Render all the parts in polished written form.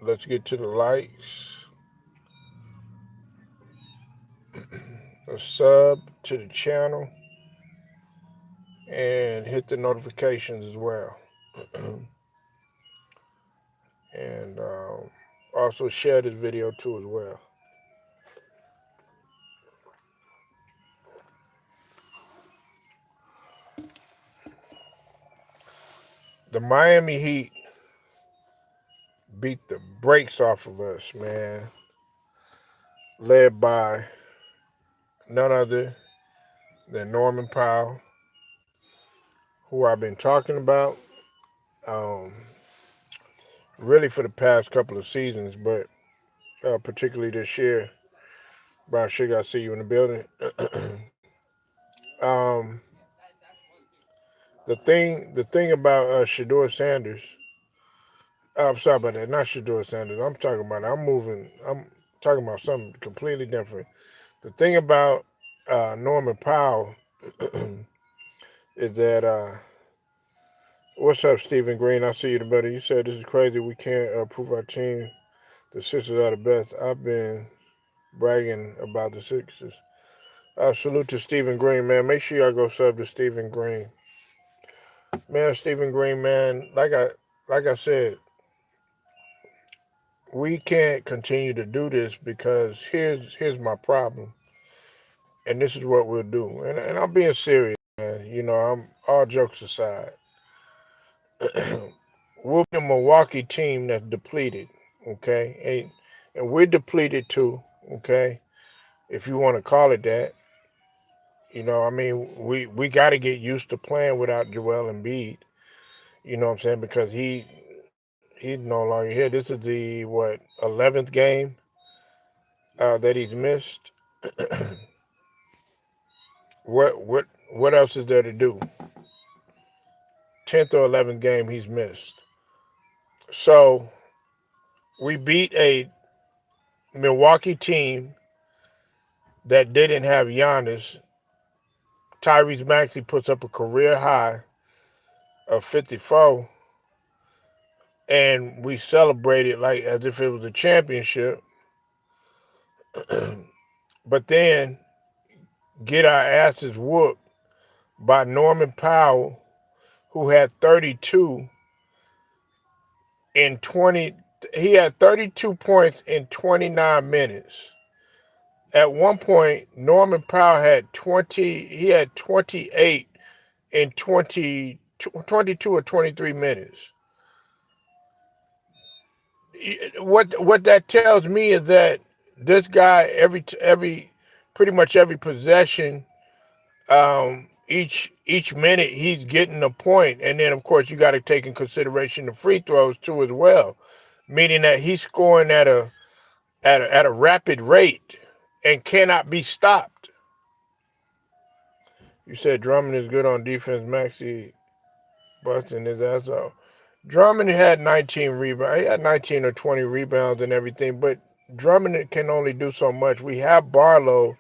Let's get to the likes. A sub to the channel and hit the notifications as well. And also share this video too as well. The Miami Heat beat the brakes off of us, man. Led by none other than Norman Powell, who I've been talking about um, really for the past couple of seasons, but particularly this year. Brown Sugar, I see you in the building. um, the thing about Sheduer Sanders, I'm sorry about that, not Sheduer Sanders. I'm talking about something completely different. The thing about Norman Powell is that what's up, Stephen Green? I see you, the better. You said this is crazy. We can't prove our team. The Sixers are the best. I've been bragging about the Sixers. Salute to Stephen Green, man. Make sure y'all go sub to Stephen Green, man. Stephen Green, man. Like I said, we can't continue to do this because here's my problem, and this is what we'll do. And I'm being serious, man. I'm all jokes aside. We'll be a Milwaukee team that's depleted, okay? And we're depleted too, okay? If you want to call it that. I mean, we got to get used to playing without Joel Embiid. You know what I'm saying? Because he's no longer here. This is the 11th game that he's missed. What else is there to do? 10th or 11th game he's missed. So we beat a Milwaukee team that didn't have Giannis. Tyrese Maxey puts up a career high of 54, and we celebrated like as if it was a championship. But then get our asses whooped by Norman Powell, who had 32 in 20. He had 32 points in 29 minutes. At one point, Norman Powell had 20. He had 28 in 22 or 23 minutes. What that tells me is that this guy pretty much every possession, each minute he's getting a point, and then of course you got to take in consideration the free throws too as well, meaning that he's scoring at a rapid rate and cannot be stopped. You said Drummond is good on defense. Maxey busting his ass off. Drummond had 19 rebounds. He had 19 or 20 rebounds and everything, but Drummond can only do so much. We have Barlow,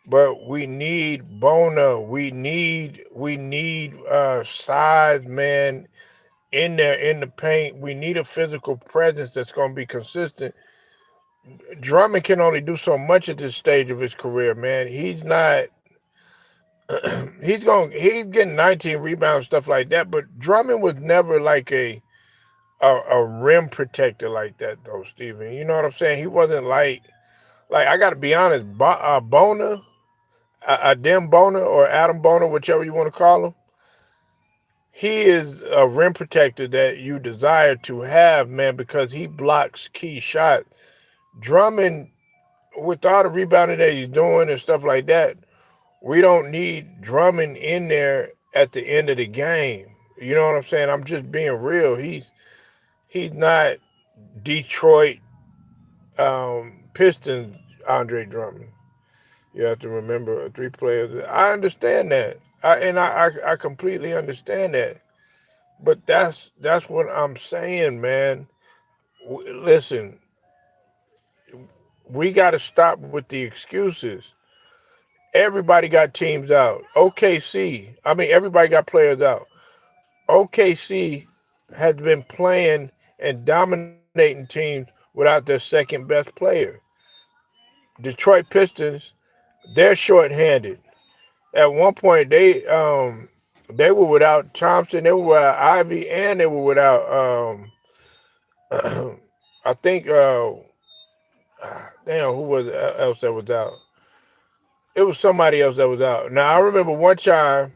but we need Bona. We need size, man, in there in the paint. We need a physical presence that's going to be consistent. Drummond can only do so much at this stage of his career, man. He's not. He's getting 19 rebounds, stuff like that. But Drummond was never like a rim protector like that, though, Steven. You know what I'm saying? He wasn't like I got to be honest. Bona, Dem Bona or Adam Bona, whichever you want to call him. He is a rim protector that you desire to have, man, because he blocks key shots. Drummond, with all the rebounding that he's doing and stuff like that, we don't need Drummond in there at the end of the game. You know what I'm saying? I'm just being real. He's not Detroit Pistons Andre Drummond. You have to remember three players. I understand that, I completely understand that. But that's what I'm saying, man. Listen, we got to stop with the excuses. Everybody got teams out. Everybody got players out. OKC has been playing and dominating teams without their second best player. Detroit Pistons, they're shorthanded. At one point, they were without Thompson, they were without Ivy, and they were without I think damn, who was else that was out? It was somebody else that was out. Now I remember one time.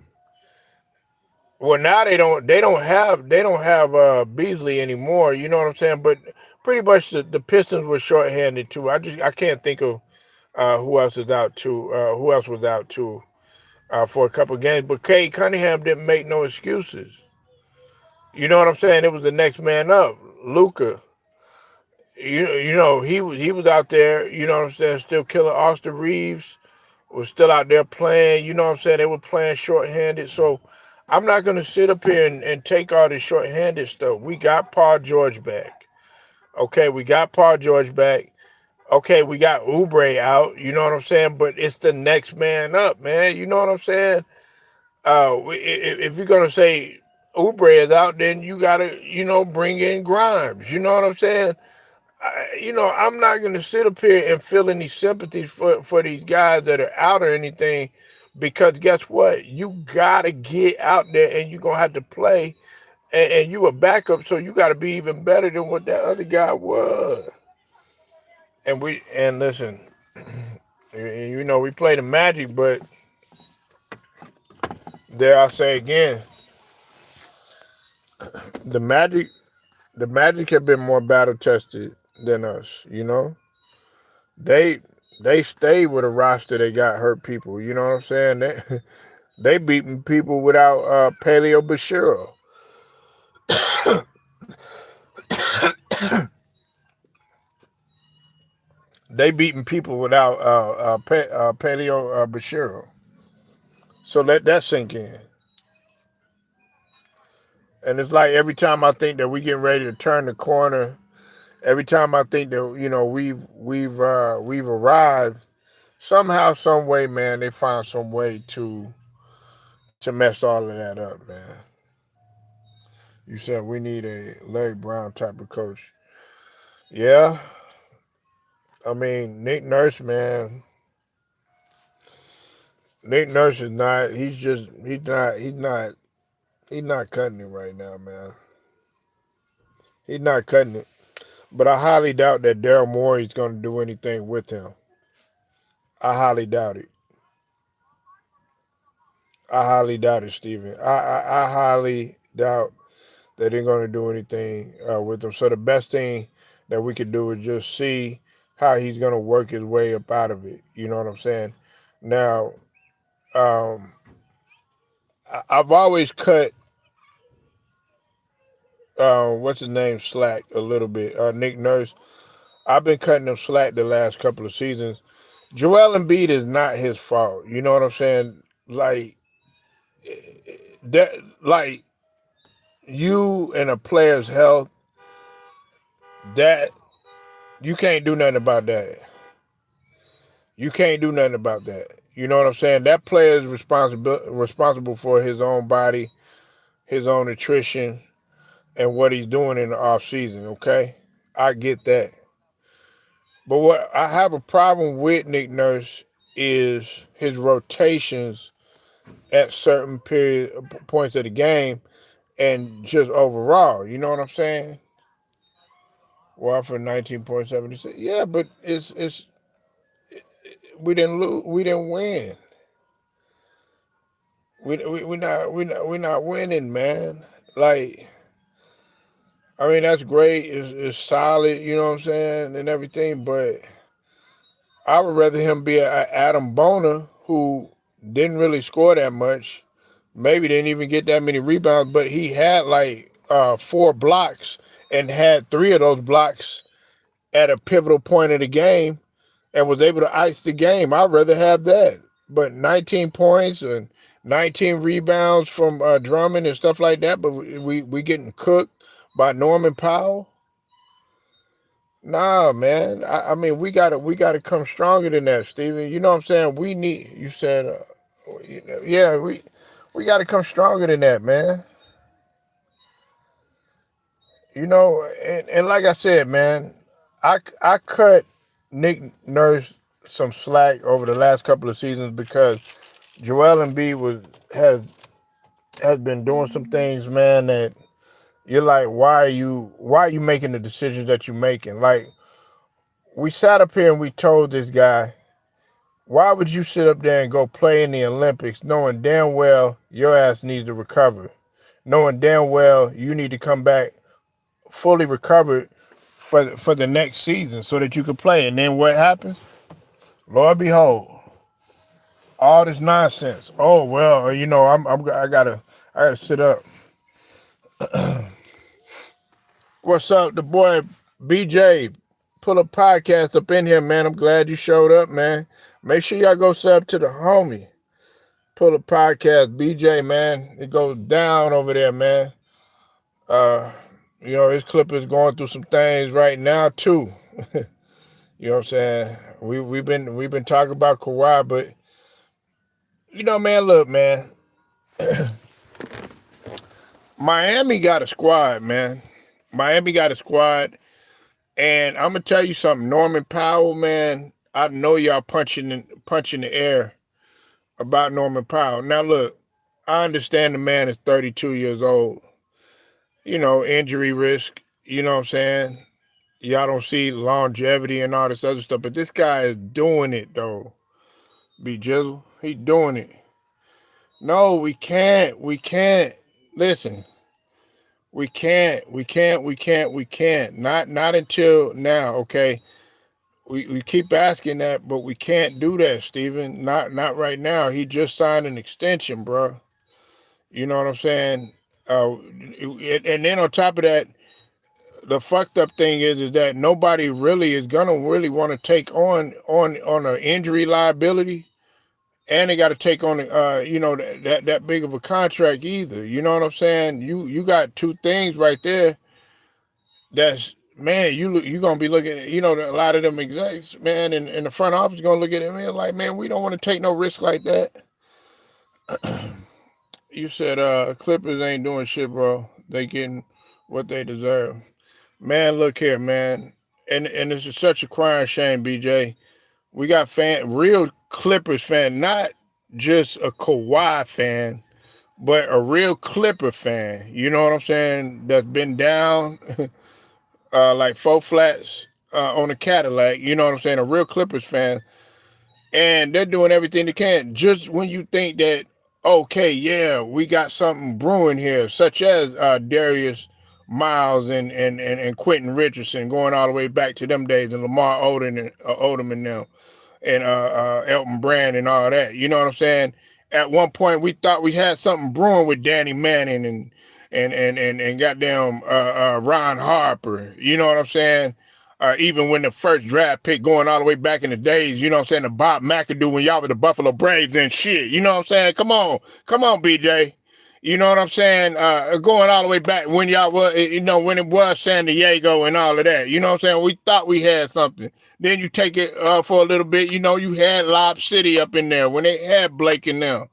Well, now they don't have Beasley anymore. You know what I'm saying? But pretty much the Pistons were shorthanded too. I can't think of who else is out too. Who else was out too for a couple of games? But Cade Cunningham didn't make no excuses. You know what I'm saying? It was the next man up, Luca. He was out there. You know what I'm saying? Still killing. Austin Reeves was still out there playing. You know what I'm saying? They were playing shorthanded. So I'm not gonna sit up here and take all this shorthanded stuff. We got Paul George back. Okay, we got Paul George back. Okay, we got Oubre out. You know what I'm saying? But it's the next man up, man. You know what I'm saying? If you're gonna say Oubre is out, then you gotta, bring in Grimes. You know what I'm saying? I'm not gonna sit up here and feel any sympathies for these guys that are out or anything, because guess what? You gotta get out there and you're gonna have to play, and you a backup, so you gotta be even better than what that other guy was. And listen, we play the Magic, but there I say again, the Magic, the Magic have been more battle tested than us. They they stayed with a roster that got hurt people. You know what I'm saying? They beating people without Paleo Bashiro. They beating people without Paleo Bashiro. So let that sink in. And it's like every time I think that we getting ready to turn the corner, every time I think that we've arrived, somehow, some way, man, they find some way to mess all of that up, man. You said we need a Larry Brown type of coach. Yeah, I mean Nick Nurse, man. Nick Nurse is not. He's not cutting it right now, man. He's not cutting it. But I highly doubt that Daryl Morey is going to do anything with him. I highly doubt it. I highly doubt it, Steven. I highly doubt that they're going to do anything with him. So the best thing that we could do is just see how he's going to work his way up out of it. You know what I'm saying? Now, um, I've always cut what's his name slack a little bit. Nick Nurse. I've been cutting him slack the last couple of seasons. Joel Embiid is not his fault. You know what I'm saying? Like that. Like you and a player's health. That you can't do nothing about that. You can't do nothing about that. You know what I'm saying? That player is responsible for his own body, his own nutrition, and what he's doing in the off season. Okay, I get that. But what I have a problem with Nick Nurse is his rotations at certain points of the game and just overall. You know what I'm saying? Well, for 19.76, yeah, but it's we didn't lose, we didn't win. We not winning, man. Like, I mean, that's great. It's solid. You know what I'm saying, and everything. But I would rather him be a Adam Boner who didn't really score that much. Maybe didn't even get that many rebounds, but he had like 4 blocks and had 3 of those blocks at a pivotal point of the game and was able to ice the game. I'd rather have that. But 19 points and 19 rebounds from Drummond and stuff like that, but we getting cooked by Norman Powell. Nah, man. I mean, we gotta come stronger than that, Steven. You know what I'm saying? We need. You said, yeah, we got to come stronger than that, man. And like I said, man, I cut Nick Nurse some slack over the last couple of seasons because Joel Embiid has been doing some things, man, that you're like, why are you making the decisions that you're making? Like, we sat up here and we told this guy, why would you sit up there and go play in the Olympics knowing damn well your ass needs to recover, knowing damn well you need to come back fully recovered for the next season so that you could play. And then what happens? Lord behold, all this nonsense. Oh well, I gotta sit up. What's up, the boy BJ? Pull a podcast up in here, man. I'm glad you showed up, man. Make sure y'all go sub to the homie. Pull a podcast, BJ, man. It goes down over there, man. Uh, his clip is going through some things right now too. You know what I'm saying? We've been talking about Kawhi, but man, look, man. Miami got a squad, man. Miami got a squad. And I'm gonna tell you something, Norman Powell, man. I know y'all punching the air about Norman Powell. Now look, I understand the man is 32 years old. Injury risk. You know what I'm saying? Y'all don't see longevity and all this other stuff, but this guy is doing it though. B Jizzle, he's doing it. No, we can't. We can't. Listen, we can't. We can't. We can't. We can't. Not until now. Okay. We keep asking that, but we can't do that, Steven. Not right now. He just signed an extension, bro. You know what I'm saying? And then on top of that, the fucked up thing is that nobody really is gonna really want to take on an injury liability, and they got to take on that big of a contract either. You know what I'm saying? You got two things right there. That's, man, you gonna be looking at, a lot of them execs, man, in the front office gonna look at it, man, like, man, we don't want to take no risk like that. You said Clippers ain't doing shit, bro. They getting what they deserve. Man, look here, man. And this is such a crying shame, BJ. We got real Clippers fan, not just a Kawhi fan, but a real Clipper fan. You know what I'm saying? That's been down like 4 flats on a Cadillac. You know what I'm saying? A real Clippers fan. And they're doing everything they can. Just when you think that, okay, yeah, we got something brewing here, such as Darius Miles and Quentin Richardson, going all the way back to them days, and Lamar Odom and them, and Elton Brand and all that. You know what I'm saying? At one point, we thought we had something brewing with Danny Manning and goddamn Ron Harper. You know what I'm saying? Even when the first draft pick going all the way back in the days, you know what I'm saying, the Bob McAdoo when y'all were the Buffalo Braves and shit. You know what I'm saying? Come on, BJ. You know what I'm saying? Going all the way back when y'all were, when it was San Diego and all of that. You know what I'm saying? We thought we had something. Then you take it for a little bit. You had Lob City up in there when they had Blake and them.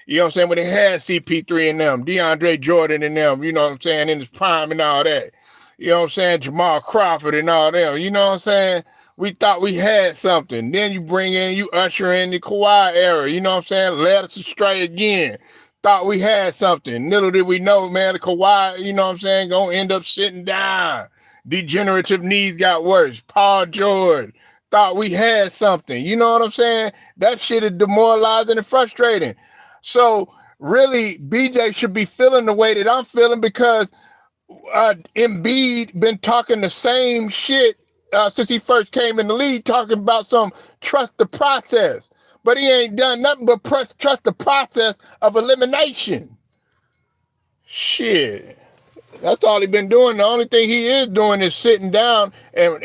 You know what I'm saying? When they had CP3 and them, DeAndre Jordan and them, you know what I'm saying, in his prime and all that. You know what I'm saying? Jamal Crawford and all them. You know what I'm saying? We thought we had something. Then you usher in the Kawhi era. You know what I'm saying? Led us astray again. Thought we had something. Little did we know, man, the Kawhi, you know what I'm saying, gonna end up sitting down. Degenerative knees got worse. Paul George. Thought we had something. You know what I'm saying? That shit is demoralizing and frustrating. So really, BJ should be feeling the way that I'm feeling because Embiid been talking the same shit since he first came in the league, talking about some trust the process. But he ain't done nothing but trust the process of elimination. Shit. That's all he been doing. The only thing he is doing is sitting down and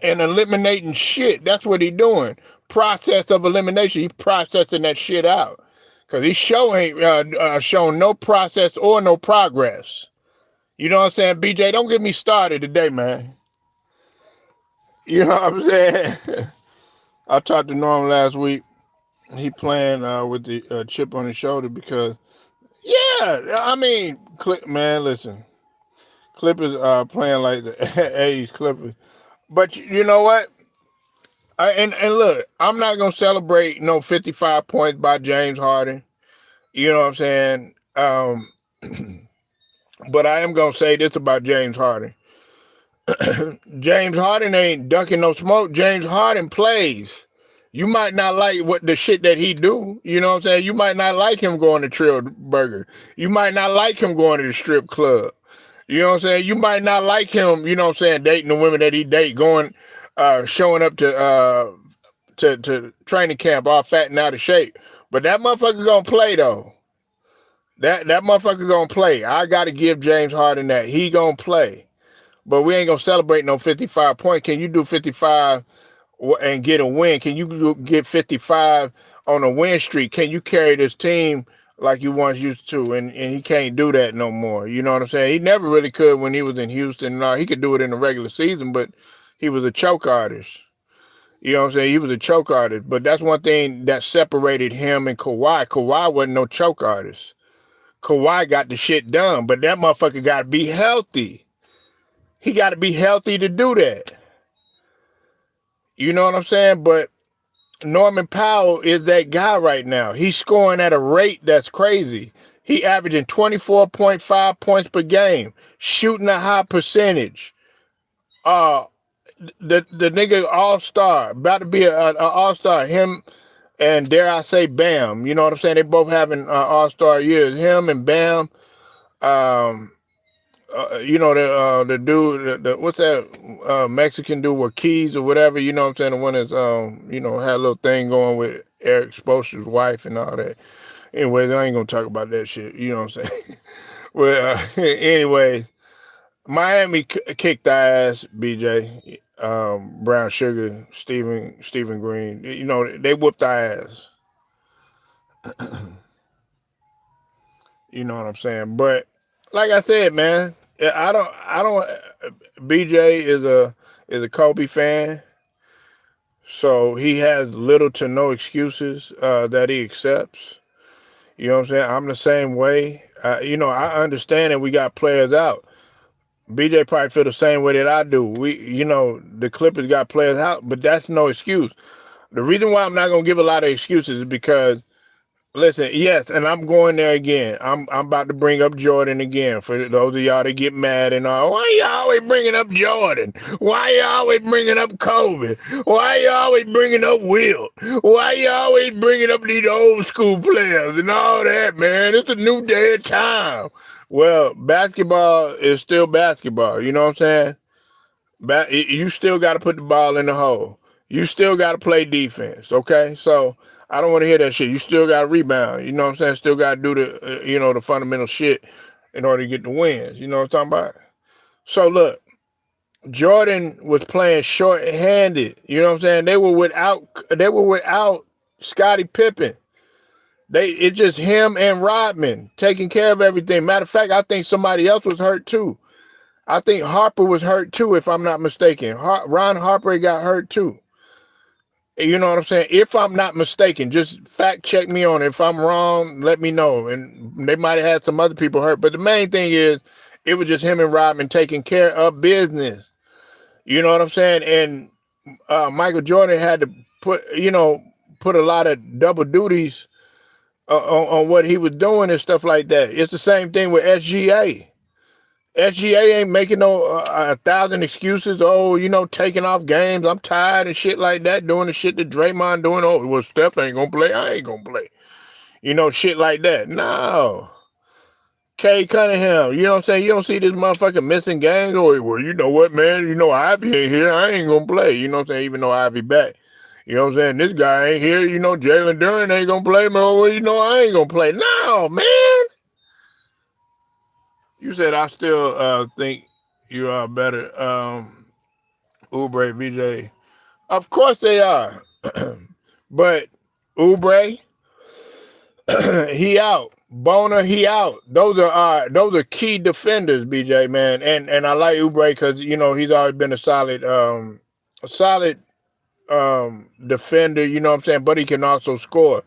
eliminating shit. That's what he doing. Process of elimination. He processing that shit out. Because he ain't shown no process or no progress. You know what I'm saying? BJ, don't get me started today, man. You know what I'm saying? I talked to Norm last week. He playing with the chip on his shoulder because, yeah, I mean, man, listen. Clippers playing like the 80s Clippers. But you know what? And look, I'm not gonna celebrate no 55 points by James Harden. You know what I'm saying? But I am gonna say this about James Harden. James Harden ain't ducking no smoke. James Harden plays. You might not like what the shit that he do. You know what I'm saying? You might not like him going to Trill Burger. You might not like him going to the strip club. You know what I'm saying? You might not like him, you know what I'm saying, dating the women that he date, going, showing up to training camp all fat and out of shape. But that motherfucker gonna play though. That motherfucker gonna play. I gotta give James Harden that. He gonna play. But we ain't gonna celebrate no 55 points. Can you do 55 and get a win? Can you get 55 on a win streak? Can you carry this team like you once used to? And he can't do that no more. You know what I'm saying? He never really could when he was in Houston. No, he could do it in the regular season, but he was a choke artist. You know what I'm saying? He was a choke artist. But that's one thing that separated him and Kawhi. Kawhi wasn't no choke artist. Kawhi got the shit done, but that motherfucker got to be healthy. He got to be healthy to do that. You know what I'm saying? But Norman Powell is that guy right now. He's scoring at a rate that's crazy. He averaging 24.5 points per game, shooting a high percentage. The nigga all-star, about to be an all-star. Him and dare I say Bam. You know what I'm saying? They both having all-star years. Him and Bam. You know the dude, what's that Mexican dude with Keys or whatever? You know what I'm saying? The one that's you know, had a little thing going with Eric Spoelstra's wife and all that. Anyways, I ain't gonna talk about that shit. You know what I'm saying? Well, anyways, Miami kicked our ass. BJ, Brown Sugar, Stephen Green. You know they whooped our ass. You know what I'm saying? But like I said, man, I don't. BJ is a Kobe fan, so he has little to no excuses that he accepts. You know what I'm saying? I'm the same way. You know, I understand that we got players out. BJ probably feel the same way that I do. You know, the Clippers got players out, but that's no excuse. The reason why I'm not gonna give a lot of excuses is because, listen, yes, and I'm going there again. I'm about to bring up Jordan again for those of y'all that get mad and all. Why you always bringing up Jordan? Why you always bringing up Kobe? Why you always bringing up Wilt? Why you always bringing up these old school players and all that, man? It's a new day of time. Well, basketball is still basketball. You know what I'm saying? You still got to put the ball in the hole. You still got to play defense, okay? So I don't want to hear that shit. You still got to rebound. You know what I'm saying? Still got to do the, you know, the fundamental shit in order to get the wins. You know what I'm talking about? So look, Jordan was playing short-handed. You know what I'm saying? They were without Scottie Pippen. It's just him and Rodman taking care of everything. Matter of fact, I think somebody else was hurt too. I think Harper was hurt too, if I'm not mistaken. Ron Harper got hurt too. You know what I'm saying? If I'm not mistaken, just fact check me on it. If I'm wrong, let me know. And they might have had some other people hurt. But the main thing is, it was just him and Rodman taking care of business. You know what I'm saying? And Michael Jordan had to put a lot of double duties on what he was doing and stuff like that. It's the same thing with SGA. SGA ain't making no 1,000 excuses. Oh, you know, taking off games. I'm tired and shit like that. Doing the shit that Draymond doing. Oh, well, Steph ain't gonna play. I ain't gonna play. You know, shit like that. No. Kay Cunningham. You know what I'm saying? You don't see this motherfucker missing games. Or, well, you know what, man? You know, Ivy ain't here. I ain't gonna play. You know what I'm saying? Even though Ivy back. You know what I'm saying? This guy ain't here. You know, Jalen Duren ain't gonna play. Man, well, you know, I ain't gonna play. No, man. You said I still think you are better. Oubre, VJ. Of course they are. But Oubre, he out. Bona, he out. Those are key defenders, BJ, man. And I like Oubre because, you know, he's always been a solid defender, you know what I'm saying? But he can also score.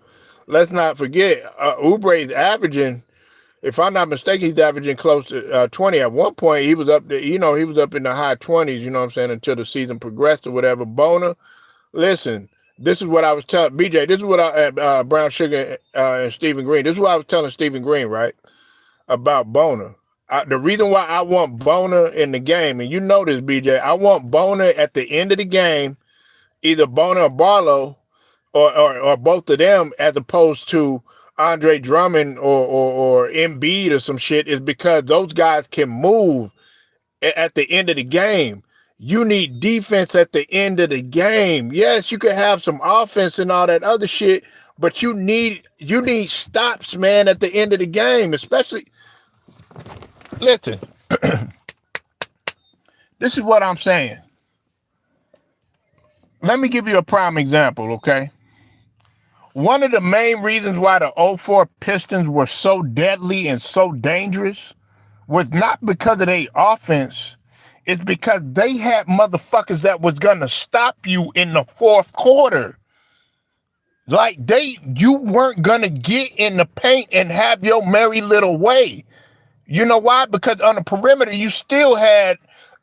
Let's not forget, Oubre's averaging If I'm not mistaken, he's averaging close to 20. At one point, he was up there, he was up in the high 20s, you know what I'm saying, until the season progressed or whatever. Bona, listen, this is what I was telling BJ. This is what Brown Sugar and Stephen Green. This is what I was telling Stephen Green, right, about Bona. The reason why I want Bona in the game, and you know this, BJ, I want Bona at the end of the game, either Bona or Barlow, or both of them, as opposed to Andre Drummond or Embiid or some shit, is because those guys can move at the end of the game. You need defense at the end of the game. Yes, you can have some offense and all that other shit, but you need stops, man, at the end of the game. Especially, listen, this is what I'm saying. Let me give you a prime example, okay? One of the main reasons why the 04 Pistons were so deadly and so dangerous was not because of their offense. It's because they had motherfuckers that was gonna stop you in the fourth quarter. Like you weren't gonna get in the paint and have your merry little way. You know why? Because on the perimeter, you still had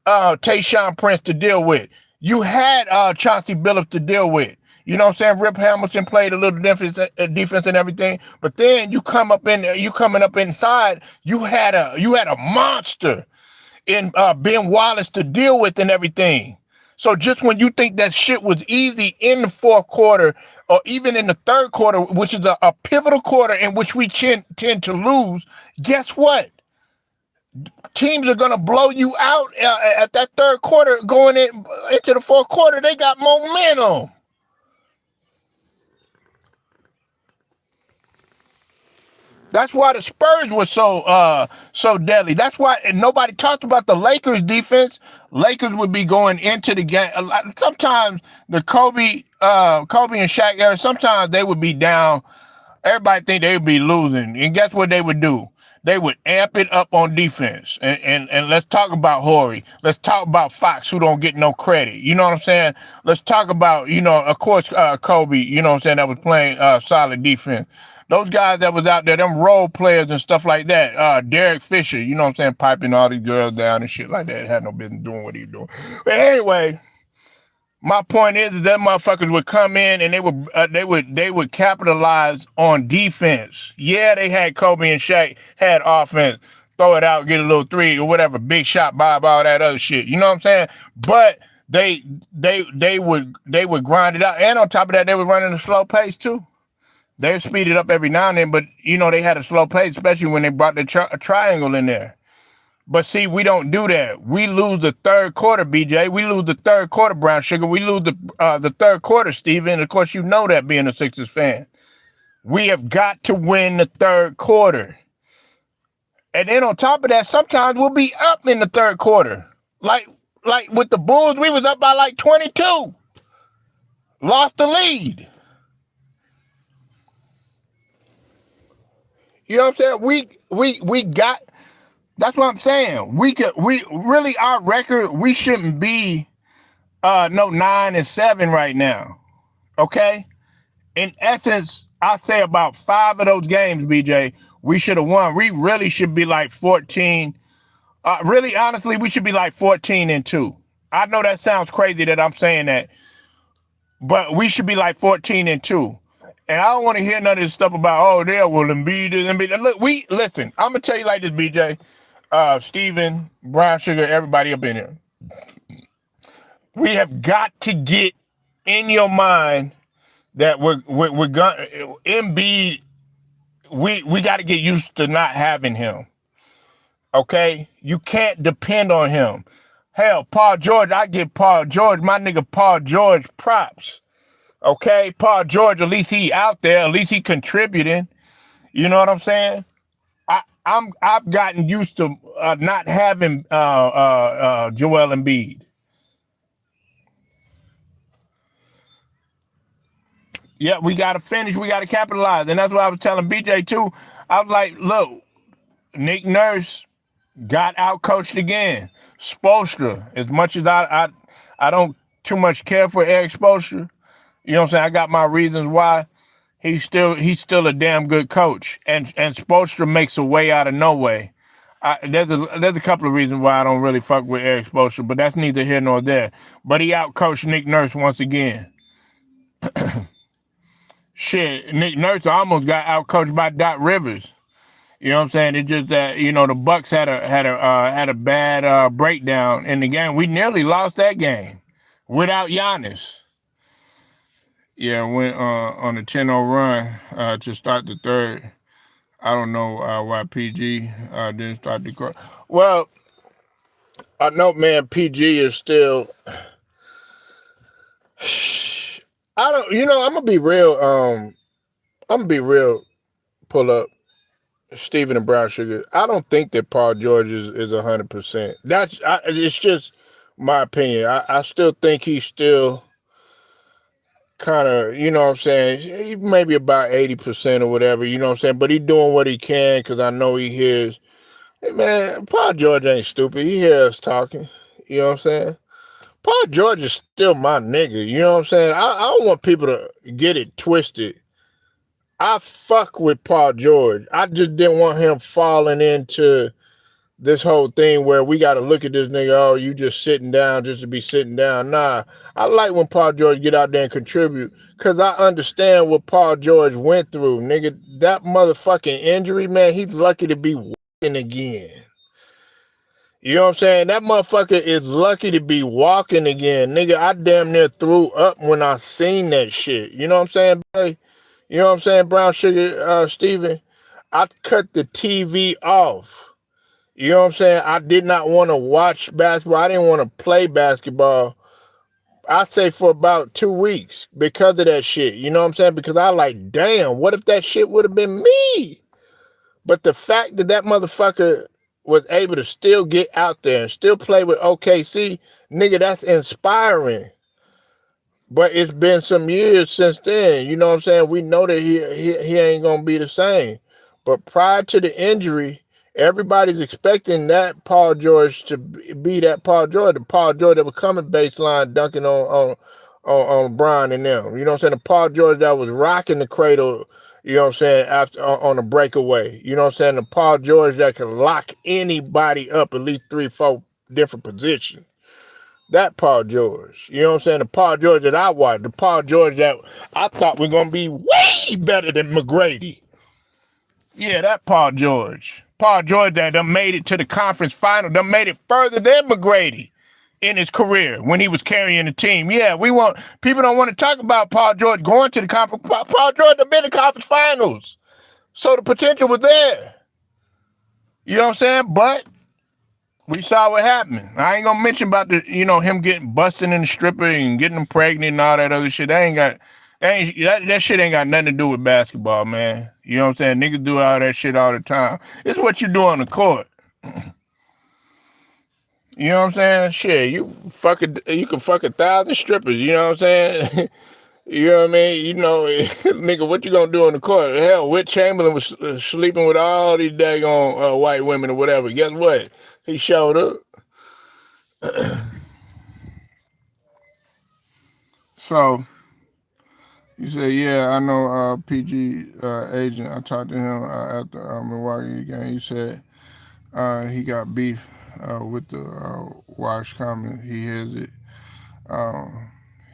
Tayshaun Prince to deal with. You had Chauncey Billups to deal with. You know what I'm saying? Rip Hamilton played a little defense and everything, but then you coming up inside. You had a monster in Ben Wallace to deal with and everything. So just when you think that shit was easy in the fourth quarter or even in the third quarter, which is a pivotal quarter in which we tend to lose, guess what? Teams are going to blow you out at that third quarter going into the fourth quarter. They got momentum. That's why the Spurs were so deadly. That's why nobody talked about the Lakers defense. Lakers would be going into the game. Sometimes the Kobe and Shaq era, sometimes they would be down. Everybody think they would be losing. And guess what they would do? They would amp it up on defense. And let's talk about Horry. Let's talk about Fox, who don't get no credit. You know what I'm saying? Let's talk about, of course, Kobe, you know what I'm saying, that was playing solid defense. Those guys that was out there, them role players and stuff like that. Derek Fisher, you know what I'm saying, piping all these girls down and shit like that. Had no business doing what he doing. But anyway, my point is that motherfuckers would come in and they would capitalize on defense. Yeah, they had Kobe and Shaq had offense, throw it out, get a little three or whatever, big shot, bob, all that other shit. You know what I'm saying? But they would grind it out, and on top of that, they were running a slow pace too. They speed it up every now and then, but they had a slow pace, especially when they brought the triangle in there. But see, we don't do that. We lose the third quarter, BJ. We lose the third quarter, Brown Sugar. We lose the third quarter, Steven. Of course, you know that being a Sixers fan. We have got to win the third quarter. And then on top of that, sometimes we'll be up in the third quarter. Like with the Bulls, we was up by like 22. Lost the lead. You know what I'm saying? We got. That's what I'm saying. We really, our record, we shouldn't be no 9-7 right now. Okay? In essence, I say about 5 of those games, BJ, we should have won. We really should be like 14. Really, honestly, we should be like 14-2. I know that sounds crazy that I'm saying that, but we should be like 14-2. And I don't want to hear none of this stuff about, Embiid. Look, listen, I'm going to tell you like this, BJ. Steven, Brown Sugar, everybody up in here. We have got to get in your mind that we're going Embiid. We got to get used to not having him. Okay, you can't depend on him. Hell, Paul George, I give Paul George, my nigga Paul George, props. Okay, Paul George, at least he out there, at least he contributing. You know what I'm saying? I've gotten used to not having Joel Embiid. Yeah, we got to finish. We got to capitalize. And that's what I was telling BJ too. I was like, look, Nick Nurse got out-coached again. Spoelstra, as much as I don't too much care for Eric Spoelstra, you know what I'm saying? I got my reasons why. he's still a damn good coach, and Spoelstra makes a way out of no way. There's a couple of reasons why I don't really fuck with Eric Spoelstra, but that's neither here nor there. But he outcoached Nick Nurse once again. Shit, Nick Nurse almost got outcoached by Doc Rivers. You know what I'm saying? It's just that the Bucks had a bad breakdown in the game. We nearly lost that game without Giannis. Yeah, went on a 10-0 run to start the third. I don't know why PG didn't start the court. Well, I know, man. PG is still. I don't. I'm gonna be real. I'm gonna be real. Pull up Stephen and Brown Sugar. I don't think that Paul George is 100%. It's just my opinion. I still think he's still kind of, what I'm saying, he maybe about 80% or whatever, you know what I'm saying? But he doing what he can because I know he hears, hey man, Paul George ain't stupid. He hears us talking, you know what I'm saying? Paul George is still my nigga, you know what I'm saying? I don't want people to get it twisted. I fuck with Paul George. I just didn't want him falling into this whole thing where we got to look at this nigga, oh, you just sitting down just to be sitting down. Nah, I like when Paul George get out there and contribute because I understand what Paul George went through. Nigga, that motherfucking injury, man, he's lucky to be walking again. You know what I'm saying? That motherfucker is lucky to be walking again. Nigga, I damn near threw up when I seen that shit. You know what I'm saying, babe? You know what I'm saying, Brown Sugar, Steven? I cut the TV off. You know what I'm saying? I did not want to watch basketball. I didn't want to play basketball. I say for about 2 weeks because of that shit. You know what I'm saying? Because I like, damn, what if that shit would have been me? But the fact that that motherfucker was able to still get out there and still play with OKC, nigga, that's inspiring. But it's been some years since then. You know what I'm saying? We know that he ain't going to be the same. But prior to the injury, everybody's expecting that Paul George to be that Paul George, the Paul George that was coming baseline dunking on Brian and them. You know what I'm saying? The Paul George that was rocking the cradle, you know what I'm saying, after on a breakaway. You know what I'm saying? The Paul George that can lock anybody up at least 3-4 different positions. That Paul George. You know what I'm saying? The Paul George that I watched. The Paul George that I thought was going to be way better than McGrady. Yeah, that Paul George. Paul George that done made it to the conference final, done made it further than McGrady in his career when he was carrying the team. Yeah, people don't want to talk about Paul George going to the conference. Paul George done been in the conference finals. So the potential was there. You know what I'm saying? But we saw what happened. I ain't gonna mention about him getting busting in the stripper and getting them pregnant and all that other shit. That shit ain't got nothing to do with basketball, man. You know what I'm saying? Niggas do all that shit all the time. It's what you do on the court. You know what I'm saying? Shit, you can fuck 1,000 strippers. You know what I'm saying? You know what I mean? Nigga, what you gonna do on the court? Hell, Wilt Chamberlain was sleeping with all these daggone white women or whatever. Guess what? He showed up. So, you say, yeah, I know PG agent. I talked to him after Milwaukee game. He said he got beef with the wash comment. He has it.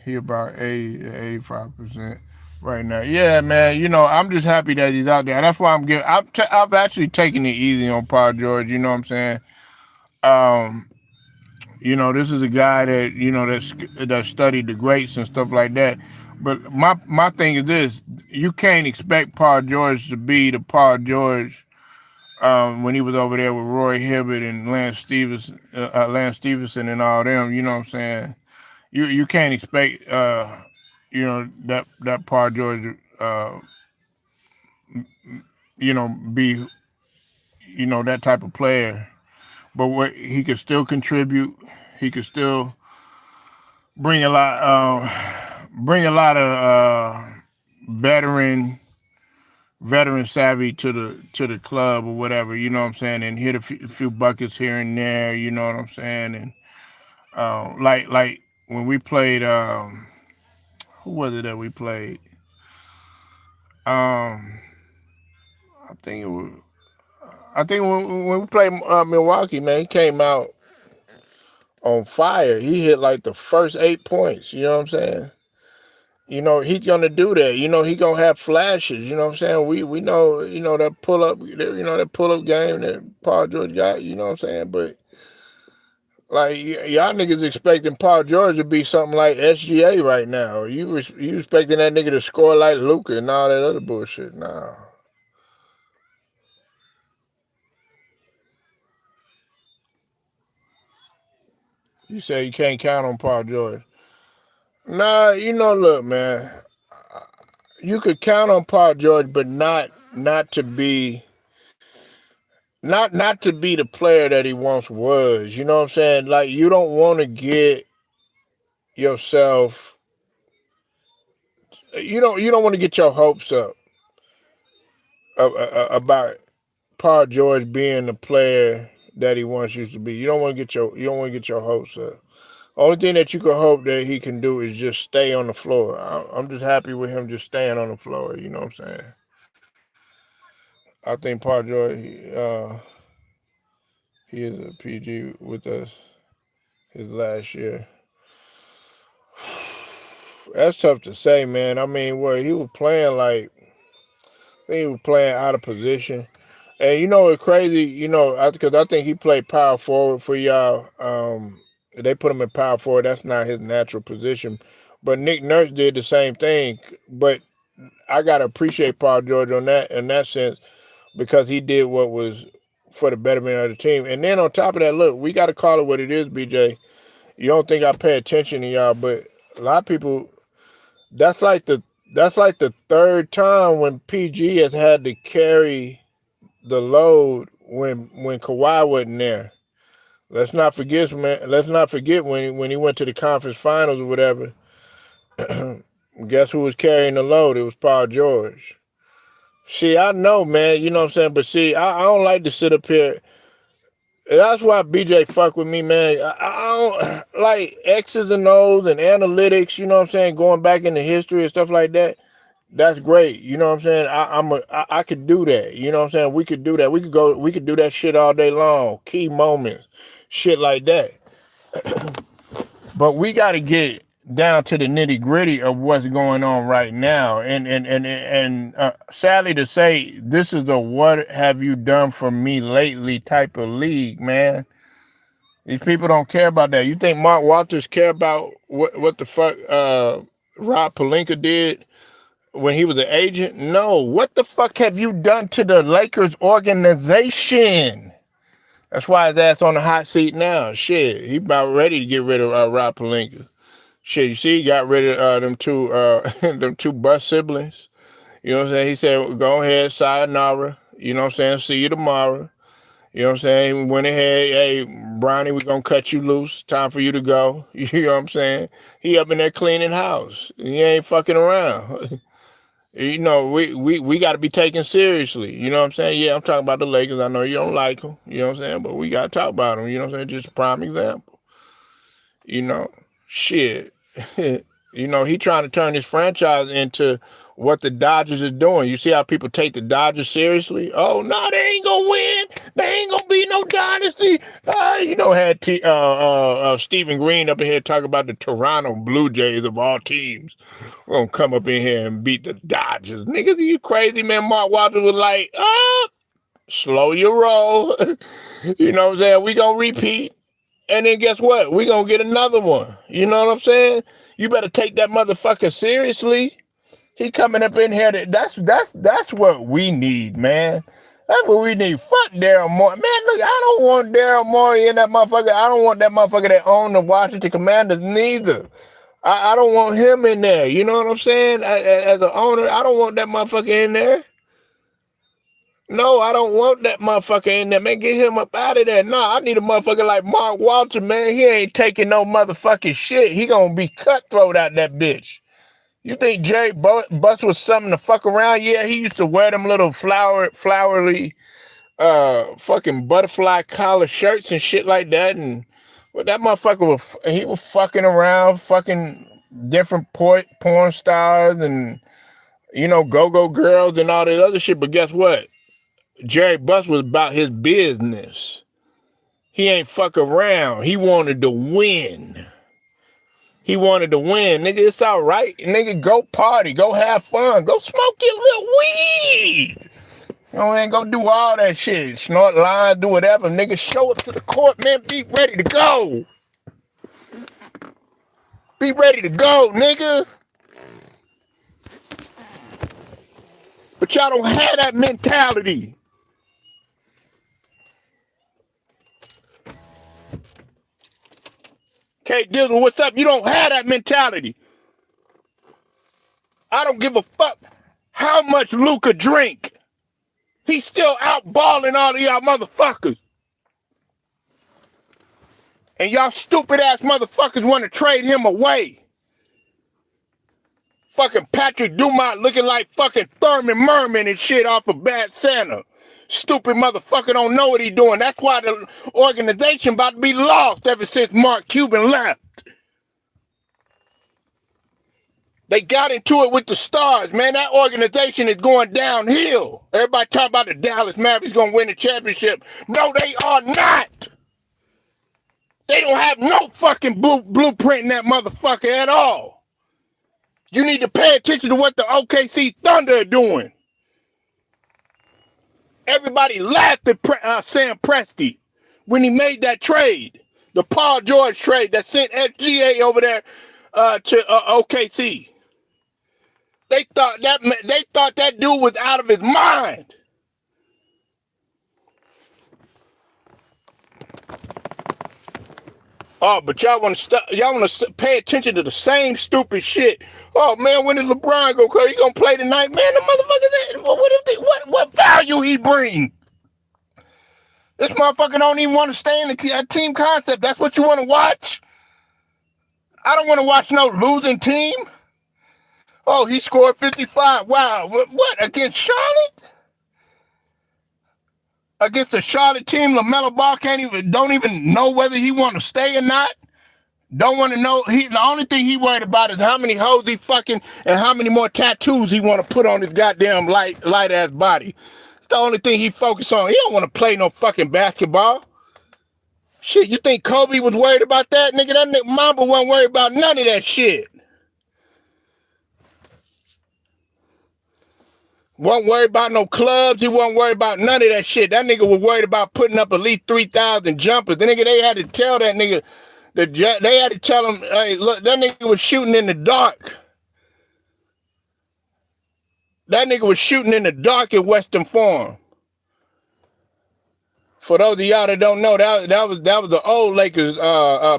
He about 80 to 85% right now. Yeah, man. I'm just happy that he's out there. That's why I've actually taken it easy on Paul George. You know what I'm saying? This is a guy that that studied the greats and stuff like that. But my thing is this: you can't expect Paul George to be the Paul George when he was over there with Roy Hibbert and Lance Stevenson and all them. You know what I'm saying? You can't expect that Paul George be that type of player. But what he could still contribute, he could still bring a lot of veteran savvy to the club or whatever, you know what I'm saying, and hit a few buckets here and there, you know what I'm saying, and like when we played, who was it that we played? Um, I think it was. I think when we played Milwaukee, man, he came out on fire. He hit like the first 8 points. You know what I'm saying? You know, he's gonna do that. You know, he gonna have flashes. You know what I'm saying? We know, that pull up, that pull up game that Paul George got. You know what I'm saying? But like y'all niggas expecting Paul George to be something like SGA right now. You expecting that nigga to score like Luka and all that other bullshit? Nah. You say you can't count on Paul George. Nah, look, man. You could count on Paul George, but not to be not to be the player that he once was. You know what I'm saying? Like you don't want to get yourself. You don't want to get your hopes up about Paul George being the player that he once used to be. You don't want to get your hopes up. Only thing that you can hope that he can do is just stay on the floor. I'm just happy with him just staying on the floor. You know what I'm saying? I think Paul George, he is a PG with us his last year. That's tough to say, man. I mean, what he was playing like, I think he was playing out of position. And you know it's crazy, because I think he played power forward for y'all. They put him in power forward. That's not his natural position. But Nick Nurse did the same thing. But I gotta appreciate Paul George on that in that sense because he did what was for the betterment of the team. And then on top of that, look, we gotta call it what it is, BJ. You don't think I pay attention to y'all, but a lot of people. That's like the third time when PG has had to carry the load when Kawhi wasn't there. Let's not forget, man. Let's not forget when he went to the conference finals or whatever. Guess who was carrying the load? It was Paul George. See, I know, man. You know what I'm saying. But see, I don't like to sit up here. That's why BJ fuck with me, man. I don't like X's and O's and analytics. You know what I'm saying. Going back into history and stuff like that. That's great. You know what I'm saying? I could do that. You know what I'm saying? We could do that. We could do that shit all day long. Key moments. Shit like that. But we gotta get down to the nitty-gritty of what's going on right now. And sadly to say, this is the what have you done for me lately type of league, man. These people don't care about that. You think Mark Walters care about what the fuck Rob Pelinka did when he was an agent? No. What the fuck have you done to the Lakers organization? That's why his ass on the hot seat now. Shit, he about ready to get rid of Rob Pelinka. Shit, you see, he got rid of them two them two bus siblings. You know what I'm saying? He said, go ahead, sayonara. You know what I'm saying? See you tomorrow. You know what I'm saying? He went ahead, hey, Bronny, we're going to cut you loose. Time for you to go. You know what I'm saying? He up in there cleaning house. He ain't fucking around. We got to be taken seriously. You know what I'm saying? Yeah, I'm talking about the Lakers. I know you don't like them. You know what I'm saying? But we got to talk about them. You know what I'm saying? Just a prime example. Shit. He trying to turn his franchise into what the Dodgers are doing. You see how people take the Dodgers seriously? Oh, no, they ain't going to win. They ain't going to be no dynasty. Had Stephen Green up in here talking about the Toronto Blue Jays of all teams. We're going to come up in here and beat the Dodgers. Niggas, are you crazy, man? Mark Walters was like, slow your roll. You know what I'm saying? We going to repeat. And then guess what? We gonna get another one. You know what I'm saying? You better take that motherfucker seriously. He coming up in here. That's what we need, man. That's what we need. Fuck Daryl Morey. Man, look, I don't want Daryl Morey in that motherfucker. I don't want that motherfucker that owned the Washington Commanders neither. I don't want him in there. You know what I'm saying? As an owner, I don't want that motherfucker in there. No, I don't want that motherfucker in there, man. Get him up out of there. Nah, I need a motherfucker like Mark Walter, man. He ain't taking no motherfucking shit. He gonna be cutthroat out that bitch. You think Jerry Buss was something to fuck around? Yeah, he used to wear them little flowery, fucking butterfly collar shirts and shit like that. And well, that motherfucker was fucking around, fucking different porn stars and go-go girls and all that other shit. But guess what? Jerry Buss was about his business. He ain't fuck around. He wanted to win. Nigga, it's all right. Nigga, go party. Go have fun. Go smoke your little weed. Ain't go do all that shit. Snort lines, do whatever. Nigga, show up to the court, man. Be ready to go. Be ready to go, nigga. But y'all don't have that mentality. Okay, Dizzle, what's up? You don't have that mentality. I don't give a fuck how much Luka drink. He's still out balling all of y'all motherfuckers. And y'all stupid ass motherfuckers want to trade him away. Fucking Patrick Dumont looking like fucking Thurman Merman and shit off of Bad Santa. Stupid motherfucker don't know what he doing. That's why the organization about to be lost ever since Mark Cuban left. They got into it with the stars, man. That organization is going downhill. Everybody talking about the Dallas Mavericks going to win the championship. No, they are not. They don't have no fucking blueprint in that motherfucker at all. You need to pay attention to what the OKC Thunder are doing. Everybody laughed at Sam Presti when he made that trade. The Paul George trade that sent SGA over there to OKC. They thought that dude was out of his mind. Oh, but y'all want to pay attention to the same stupid shit. Oh man, when is LeBron gonna come? He gonna play tonight, man? The motherfucker, what value he bring? This motherfucker don't even want to stay in the team concept. That's what you want to watch? I don't want to watch no losing team. Oh, he scored 55. Wow, what against Charlotte? Against the Charlotte team, LaMelo Ball don't even know whether he want to stay or not. Don't want to know. The only thing he worried about is how many hoes he fucking and how many more tattoos he want to put on his goddamn light ass body. It's the only thing he focused on. He don't want to play no fucking basketball. Shit, you think Kobe was worried about that? Nigga, that nigga Mamba wasn't worried about none of that shit. Wasn't worried about no clubs. He wasn't worried about none of that shit. That nigga was worried about putting up at least 3,000 jumpers. The nigga, they had to tell that nigga, they had to tell him, hey, look, that nigga was shooting in the dark. That nigga was shooting in the dark at Western Forum. For those of y'all that don't know, that was the old Lakers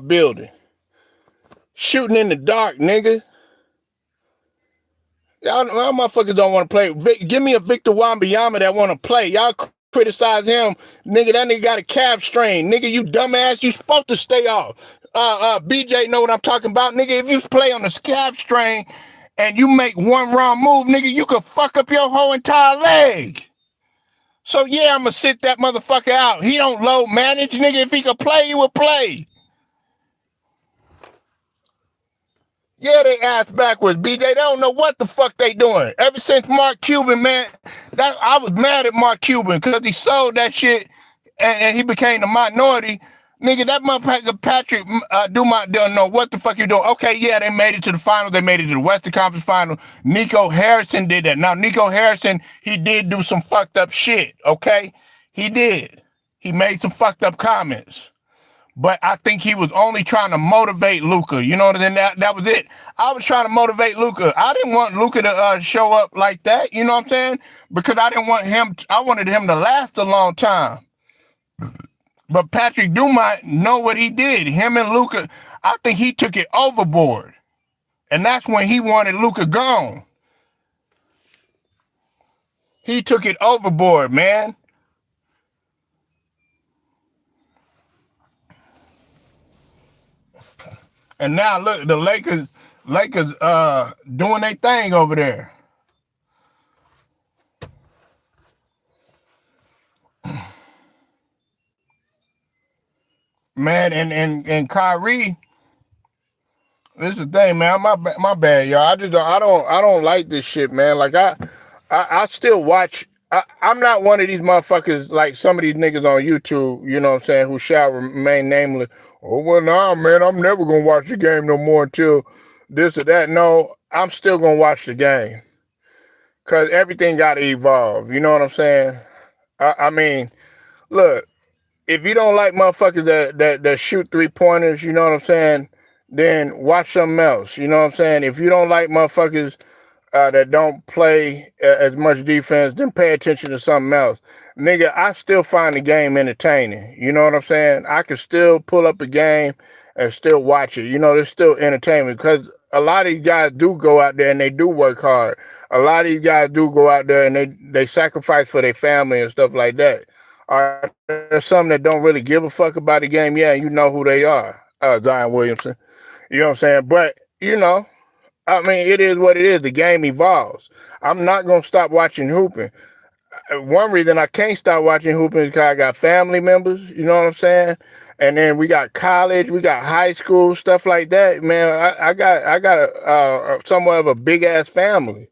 building. Shooting in the dark, nigga. Y'all motherfuckers don't want to play. Give me a Victor Wembanyama that want to play. Y'all criticize him. Nigga, that nigga got a calf strain. Nigga, you dumbass, you supposed to stay off. BJ know what I'm talking about. Nigga, if you play on the calf strain and you make one wrong move, nigga, you could fuck up your whole entire leg. So yeah, I'm going to sit that motherfucker out. He don't low manage. Nigga, if he could play, he would play. Yeah, they ass backwards, BJ. They don't know what the fuck they doing. Ever since Mark Cuban, man, I was mad at Mark Cuban because he sold that shit and he became the minority. Nigga, that motherfucker Patrick Dumont don't know what the fuck you doing. Okay, yeah, they made it to the final. They made it to the Western Conference final. Nico Harrison did that. Now, Nico Harrison, he did do some fucked up shit, okay? He did. He made some fucked up comments. But I think he was only trying to motivate Luka. You know what I mean? That was it. I was trying to motivate Luka. I didn't want Luka to show up like that. You know what I'm saying? Because I wanted him to last a long time. But Patrick Dumont know what he did. Him and Luka, I think he took it overboard. And that's when he wanted Luka gone. He took it overboard, man. And now look, the Lakers doing their thing over there. Man, and Kyrie, This is the thing, man. My bad, y'all. I don't like this shit, man. Like I still watch. I'm not one of these motherfuckers like some of these niggas on YouTube. You know what I'm saying? Who shall remain nameless. Oh well, nah, man. I'm never gonna watch the game no more until this or that. No, I'm still gonna watch the game because everything got to evolve. You know what I'm saying? I mean, look. If you don't like motherfuckers that shoot 3-pointers, you know what I'm saying, then watch something else. You know what I'm saying? If you don't like motherfuckers that don't play as much defense, then pay attention to something else. Nigga, I still find the game entertaining. You know what I'm saying? I can still pull up a game and still watch it. You know, there's still entertainment because a lot of these guys do go out there and they do work hard. A lot of these guys do go out there and they sacrifice for their family and stuff like that. There's some that don't really give a fuck about the game. Yeah, you know who they are. Zion Williamson. You know what I'm saying? But, you know, I mean, it is what it is. The game evolves. I'm not going to stop watching hooping. One reason I can't stop watching hooping is because I got family members, you know what I'm saying? And then we got college, we got high school, stuff like that. Man, I got somewhat of a big ass family.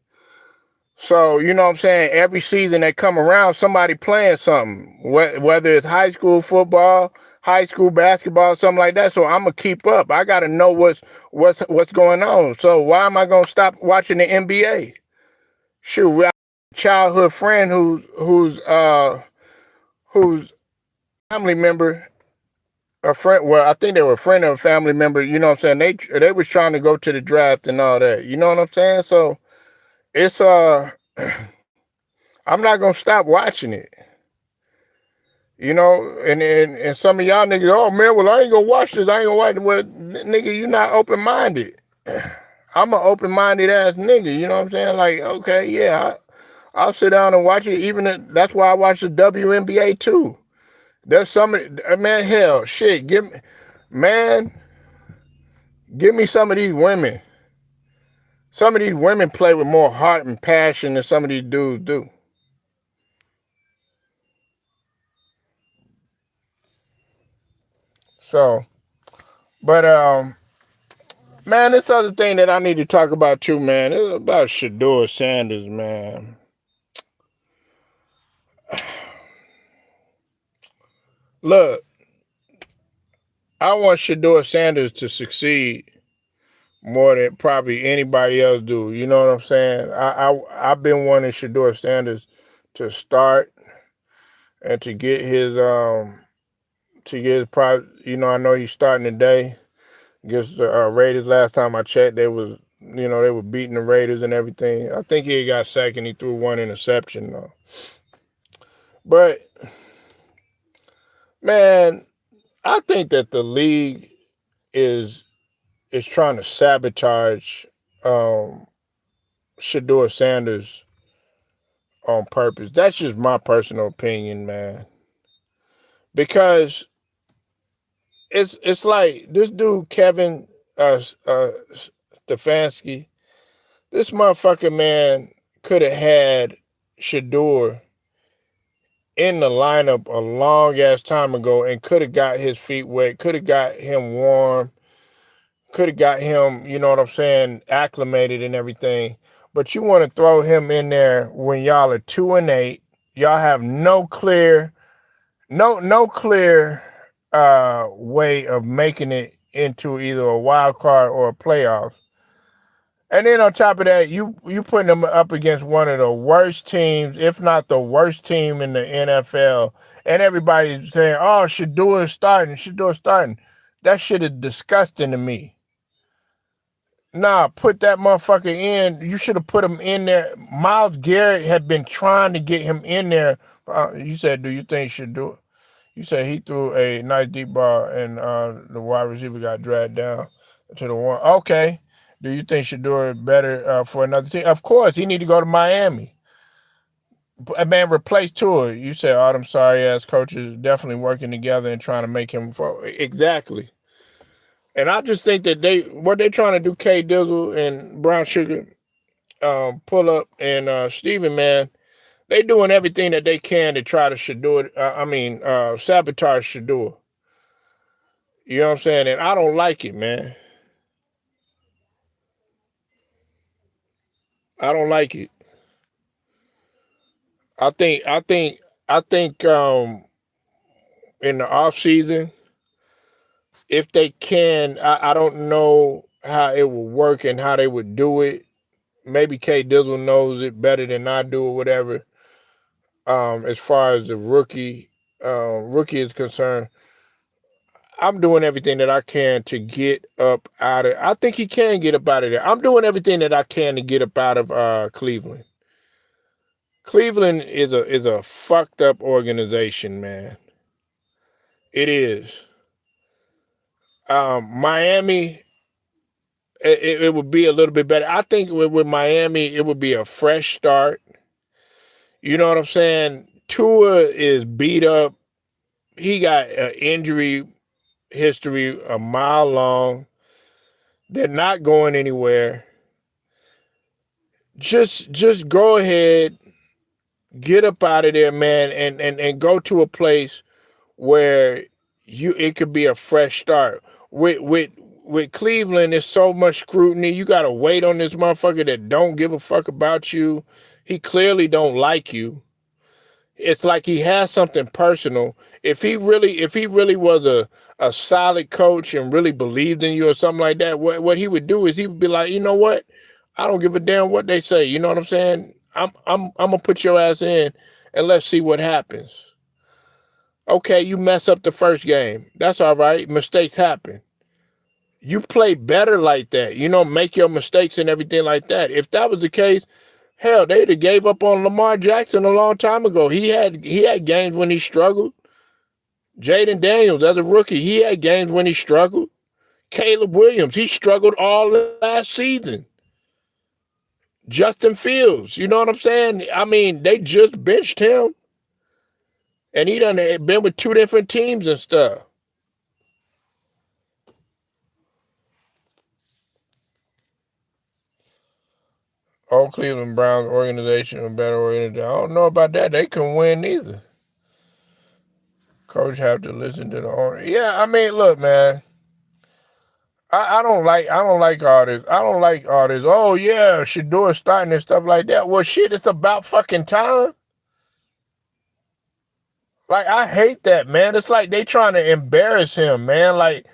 So, you know what I'm saying? Every season that come around, somebody playing something, whether it's high school football, high school basketball, something like that. So I'm gonna keep up. I gotta know what's going on. So why am I gonna stop watching the NBA? Shoot, we have a childhood friend who's family member, a friend. Well, I think they were a friend of a family member. You know what I'm saying? They was trying to go to the draft and all that. You know what I'm saying? So it's I'm not gonna stop watching it. You know, and some of y'all niggas, oh man, well I ain't gonna watch this. I ain't gonna watch it. Well, nigga, you not open minded. I'm an open minded ass nigga. You know what I'm saying? Like, okay, yeah, I'll sit down and watch it. That's why I watch the WNBA too. There's man, hell, shit, man, give me some of these women. Some of these women play with more heart and passion than some of these dudes do. So, but man, this other thing that I need to talk about too, man, is about Sheduer Sanders, man. Look, I want Sheduer Sanders to succeed more than probably anybody else do. You know what I'm saying? I've been wanting Sheduer Sanders to start and to get his you know, I know he's starting today against the Raiders. Last time I checked, they were beating the Raiders and everything. I think he got sacked and he threw one interception though. But man, I think that the league is trying to sabotage Sheduer Sanders on purpose. That's just my personal opinion, man. Because it's like this dude Kevin Stefanski, this motherfucker man could have had Sheduer in the lineup a long ass time ago and could have got his feet wet, could have got him warm, could have got him, you know what I'm saying, acclimated and everything. But you want to throw him in there when y'all are 2-8. Y'all have no clear way of making it into either a wild card or a playoff. And then on top of that, you putting them up against one of the worst teams, if not the worst team in the NFL. And everybody's saying, oh, Sheduer's starting. That shit is disgusting to me. Nah, put that motherfucker in. You should have put him in there. Myles Garrett had been trying to get him in there. You said, do you think Sheduer? You said he threw a nice deep ball and the wide receiver got dragged down to the one. Okay. Do you think Sheduer better for another team? Of course, he need to go to Miami. Man, replace Tua. You said all them sorry ass coaches definitely working together and trying to make him fall. Exactly. And I just think that what they trying to do, K Dizzle and Brown Sugar, pull up and Steven, man, they doing everything that they can to try to sabotage Sheduer. You know what I'm saying? And I don't like it, man. I don't like it. I think I think I think in the off season, if they can, I don't know how it would work and how they would do it. Maybe K Dizzle knows it better than I do or whatever. As far as the rookie is concerned, I'm doing everything that I can to get up out of. I think he can get up out of there. I'm doing everything that I can to get up out of Cleveland. Cleveland is a fucked up organization, man. It is. Miami, it would be a little bit better. I think with Miami, it would be a fresh start. You know what I'm saying? Tua is beat up. He got an injury history a mile long. They're not going anywhere. Just go ahead, get up out of there, man, and go to a place where it could be a fresh start. With Cleveland, there's so much scrutiny. You gotta wait on this motherfucker that don't give a fuck about you. He clearly don't like you. It's like he has something personal. If he really was a solid coach and really believed in you or something like that, what he would do is he would be like, you know what? I don't give a damn what they say. You know what I'm saying? I'm gonna put your ass in and let's see what happens. Okay, you mess up the first game. That's all right. Mistakes happen. You play better like that. Make your mistakes and everything like that. If that was the case, hell, they'd have gave up on Lamar Jackson a long time ago. He had games when he struggled. Jaden Daniels, as a rookie, he had games when he struggled. Caleb Williams, he struggled all last season. Justin Fields, you know what I'm saying? I mean, they just benched him. And he done been with two different teams and stuff. Old Cleveland Browns organization a better organization. I don't know about that. They couldn't win either. Coach have to listen to the owner. Yeah, I mean, look, man. I don't like all this. I don't like all this. Oh yeah, Sheduer starting and stuff like that. Well, shit, it's about fucking time. Like I hate that, man. It's like they trying to embarrass him, man. Like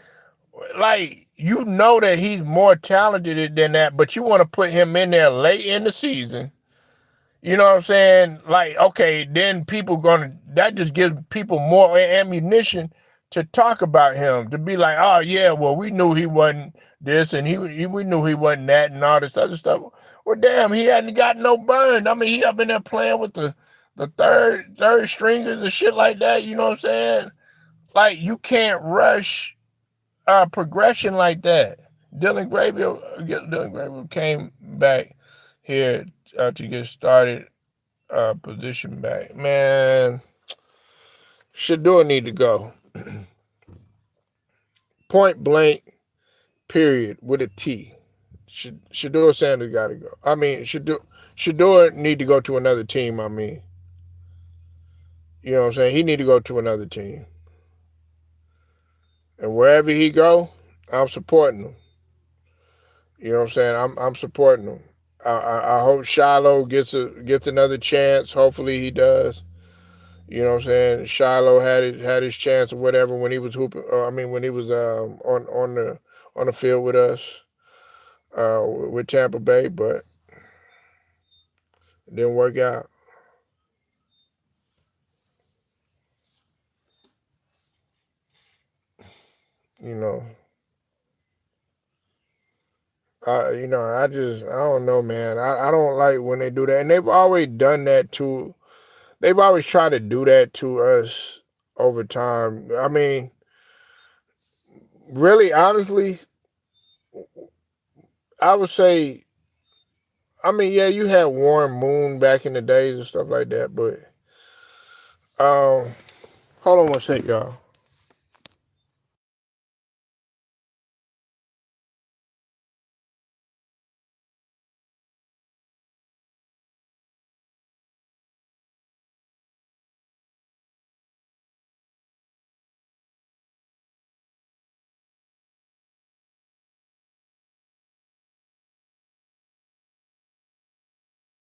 you know that he's more talented than that, but you want to put him in there late in the season. You know what I'm saying? Like, okay, then that just gives people more ammunition to talk about him, to be like, oh yeah, well, we knew he wasn't this and we knew he wasn't that and all this other stuff. Well, damn, he hadn't got no burn. I mean, he up in there playing with the third stringers and shit like that. You know what I'm saying? Like, you can't rush progression like that. Dylan Gabriel came back here to get started. Position back, man. Sheduer need to go. Point blank. Period with a T. Sheduer Sanders got to go. I mean, Sheduer need to go to another team. I mean, you know what I'm saying? He need to go to another team. And wherever he go, I'm supporting him. You know what I'm saying? I'm supporting him. I hope Shiloh gets another chance. Hopefully he does. You know what I'm saying? Shiloh had his chance or whatever when he was hooping. When he was on the field with us with Tampa Bay, but it didn't work out. You know, I don't know, man. I don't like when they do that, and they've always done that to. They've always tried to do that to us over time. I mean, really, honestly, I would say. I mean, yeah, you had Warren Moon back in the days and stuff like that, but hold on one sec, y'all.